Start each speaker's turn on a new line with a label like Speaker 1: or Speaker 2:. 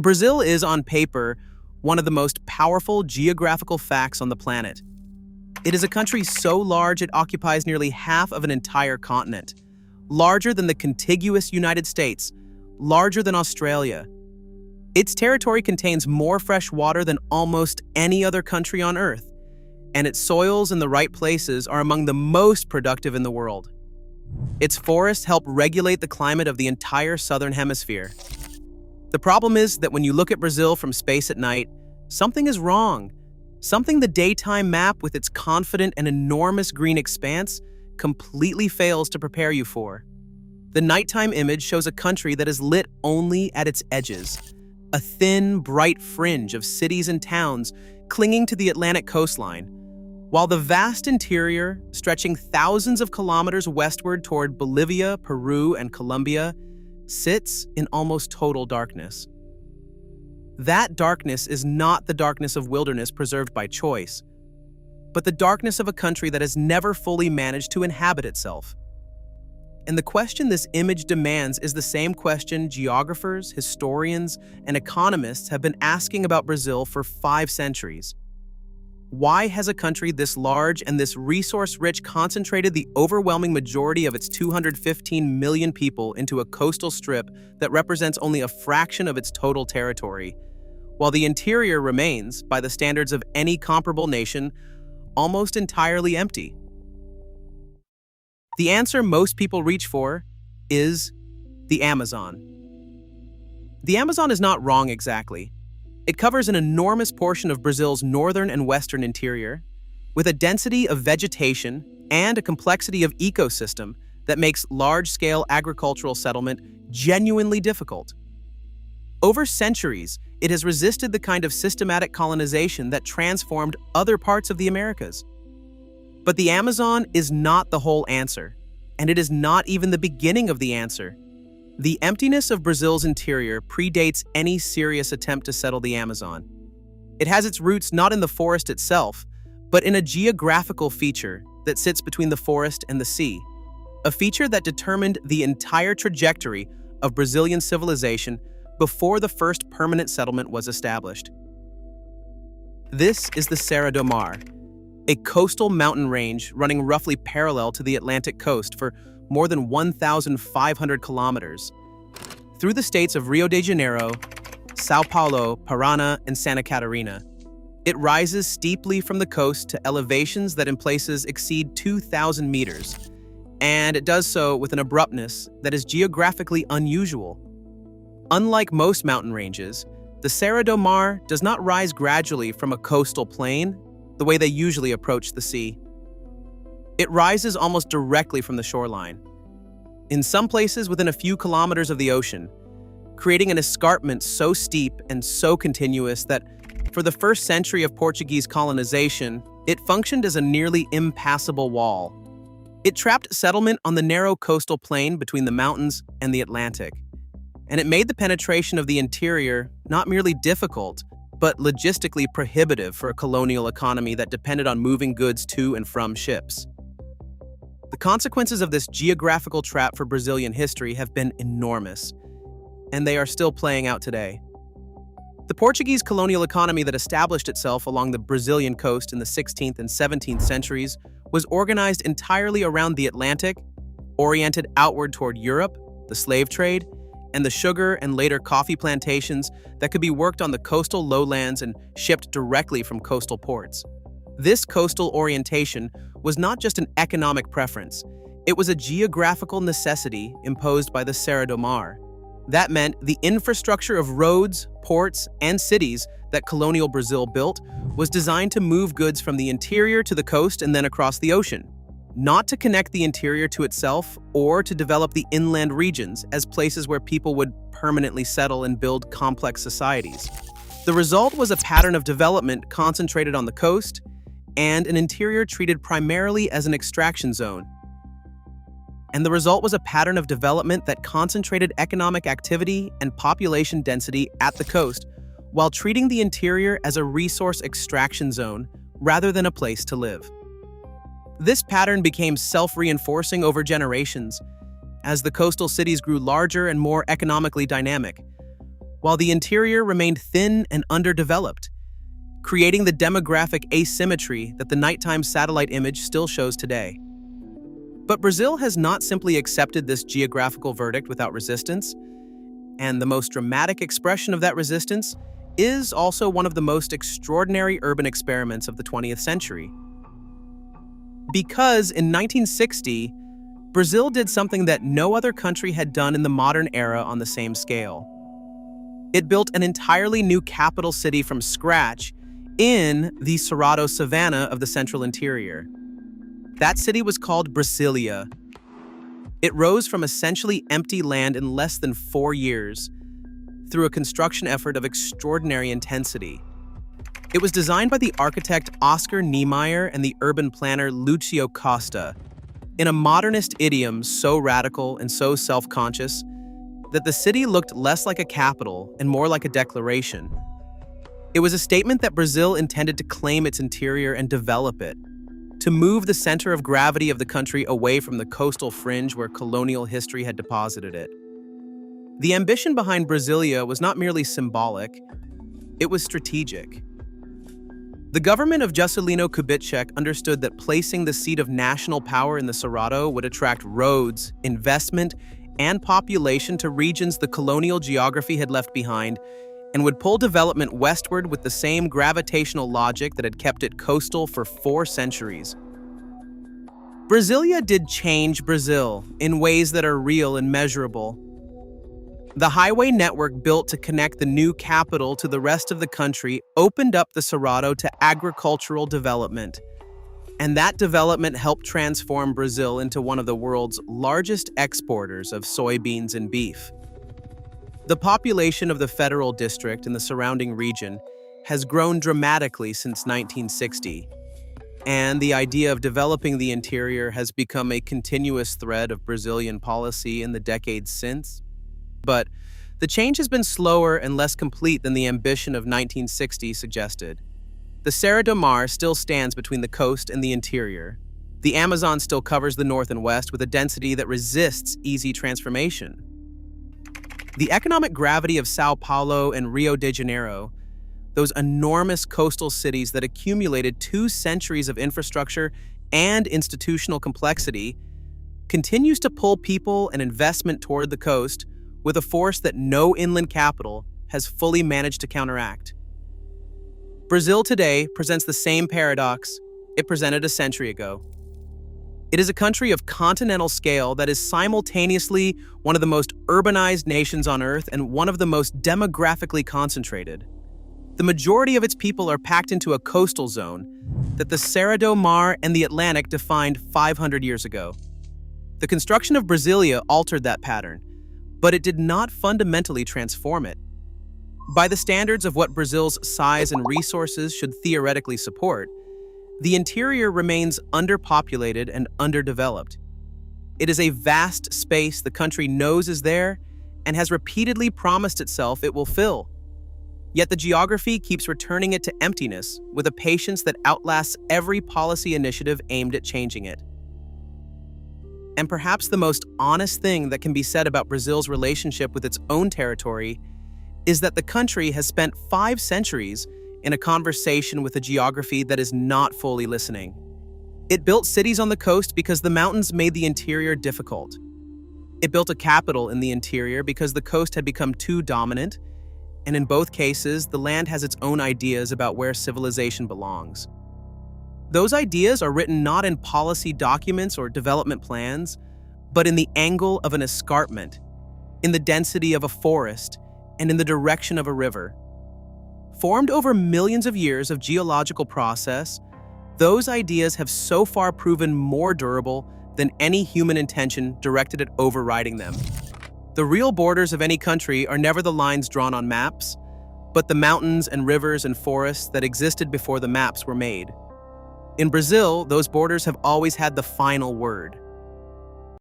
Speaker 1: Brazil is, on paper, one of the most powerful geographical facts on the planet. It is a country so large it occupies nearly half of an entire continent, larger than the contiguous United States, larger than Australia. Its territory contains more fresh water than almost any other country on Earth, and its soils in the right places are among the most productive in the world. Its forests help regulate the climate of the entire southern hemisphere. The problem is that when you look at Brazil from space at night, something is wrong. Something the daytime map with its confident and enormous green expanse completely fails to prepare you for. The nighttime image shows a country that is lit only at its edges, a thin, bright fringe of cities and towns clinging to the Atlantic coastline, while the vast interior, stretching thousands of kilometers westward toward Bolivia, Peru, and Colombia, sits in almost total darkness. That darkness is not the darkness of wilderness preserved by choice, but the darkness of a country that has never fully managed to inhabit itself. And the question this image demands is the same question geographers, historians, and economists have been asking about Brazil for 5 centuries. Why has a country this large and this resource-rich concentrated the overwhelming majority of its 215 million people into a coastal strip that represents only a fraction of its total territory, while the interior remains, by the standards of any comparable nation, almost entirely empty? The answer most people reach for is the Amazon. The Amazon is not wrong exactly. It covers an enormous portion of Brazil's northern and western interior, with a density of vegetation and a complexity of ecosystem that makes large-scale agricultural settlement genuinely difficult. Over centuries, it has resisted the kind of systematic colonization that transformed other parts of the Americas. But the Amazon is not the whole answer, and it is not even the beginning of the answer. The emptiness of Brazil's interior predates any serious attempt to settle the Amazon. It has its roots not in the forest itself, but in a geographical feature that sits between the forest and the sea, a feature that determined the entire trajectory of Brazilian civilization before the first permanent settlement was established. This is the Serra do Mar, a coastal mountain range running roughly parallel to the Atlantic coast for more than 1,500 kilometers, through the states of Rio de Janeiro, Sao Paulo, Paraná, and Santa Catarina. It rises steeply from the coast to elevations that in places exceed 2,000 meters, and it does so with an abruptness that is geographically unusual. Unlike most mountain ranges, the Serra do Mar does not rise gradually from a coastal plain the way they usually approach the sea. It rises almost directly from the shoreline, in some places within a few kilometers of the ocean, creating an escarpment so steep and so continuous that, for the first century of Portuguese colonization, it functioned as a nearly impassable wall. It trapped settlement on the narrow coastal plain between the mountains and the Atlantic, and it made the penetration of the interior not merely difficult, but logistically prohibitive for a colonial economy that depended on moving goods to and from ships. The consequences of this geographical trap for Brazilian history have been enormous, and they are still playing out today. The Portuguese colonial economy that established itself along the Brazilian coast in the 16th and 17th centuries was organized entirely around the Atlantic, oriented outward toward Europe, the slave trade, and the sugar and later coffee plantations that could be worked on the coastal lowlands and shipped directly from coastal ports. This coastal orientation was not just an economic preference, it was a geographical necessity imposed by the Serra do Mar. That meant the infrastructure of roads, ports, and cities that colonial Brazil built was designed to move goods from the interior to the coast and then across the ocean, not to connect the interior to itself or to develop the inland regions as places where people would permanently settle and build complex societies. The result was a pattern of development concentrated on the coast and an interior treated primarily as an extraction zone. And the result was a pattern of development that concentrated economic activity and population density at the coast, while treating the interior as a resource extraction zone rather than a place to live. This pattern became self-reinforcing over generations as the coastal cities grew larger and more economically dynamic, while the interior remained thin and underdeveloped, creating the demographic asymmetry that the nighttime satellite image still shows today. But Brazil has not simply accepted this geographical verdict without resistance, and the most dramatic expression of that resistance is also one of the most extraordinary urban experiments of the 20th century. Because in 1960, Brazil did something that no other country had done in the modern era on the same scale. It built an entirely new capital city from scratch in the Cerrado savanna of the central interior. That city was called Brasilia. It rose from essentially empty land in less than 4 years through a construction effort of extraordinary intensity. It was designed by the architect Oscar Niemeyer and the urban planner Lucio Costa, in a modernist idiom so radical and so self-conscious that the city looked less like a capital and more like a declaration. It was a statement that Brazil intended to claim its interior and develop it, to move the center of gravity of the country away from the coastal fringe where colonial history had deposited it. The ambition behind Brasilia was not merely symbolic, it was strategic. The government of Juscelino Kubitschek understood that placing the seat of national power in the Cerrado would attract roads, investment, and population to regions the colonial geography had left behind, and would pull development westward with the same gravitational logic that had kept it coastal for 4 centuries. Brasilia did change Brazil in ways that are real and measurable. The highway network built to connect the new capital to the rest of the country opened up the Cerrado to agricultural development, and that development helped transform Brazil into one of the world's largest exporters of soybeans and beef. The population of the Federal District and the surrounding region has grown dramatically since 1960, and the idea of developing the interior has become a continuous thread of Brazilian policy in the decades since. But the change has been slower and less complete than the ambition of 1960 suggested. The Serra do Mar still stands between the coast and the interior. The Amazon still covers the north and west with a density that resists easy transformation. The economic gravity of Sao Paulo and Rio de Janeiro, those enormous coastal cities that accumulated 2 centuries of infrastructure and institutional complexity, continues to pull people and investment toward the coast with a force that no inland capital has fully managed to counteract. Brazil today presents the same paradox it presented a century ago. It is a country of continental scale that is simultaneously one of the most urbanized nations on Earth and one of the most demographically concentrated. The majority of its people are packed into a coastal zone that the Serra do Mar and the Atlantic defined 500 years ago. The construction of Brasilia altered that pattern, but it did not fundamentally transform it. By the standards of what Brazil's size and resources should theoretically support, the interior remains underpopulated and underdeveloped. It is a vast space the country knows is there and has repeatedly promised itself it will fill. Yet the geography keeps returning it to emptiness with a patience that outlasts every policy initiative aimed at changing it. And perhaps the most honest thing that can be said about Brazil's relationship with its own territory is that the country has spent 5 centuries in a conversation with a geography that is not fully listening. It built cities on the coast because the mountains made the interior difficult. It built a capital in the interior because the coast had become too dominant, and in both cases, the land has its own ideas about where civilization belongs. Those ideas are written not in policy documents or development plans, but in the angle of an escarpment, in the density of a forest, and in the direction of a river. Formed over millions of years of geological process, those ideas have so far proven more durable than any human intention directed at overriding them. The real borders of any country are never the lines drawn on maps, but the mountains and rivers and forests that existed before the maps were made. In Brazil, those borders have always had the final word.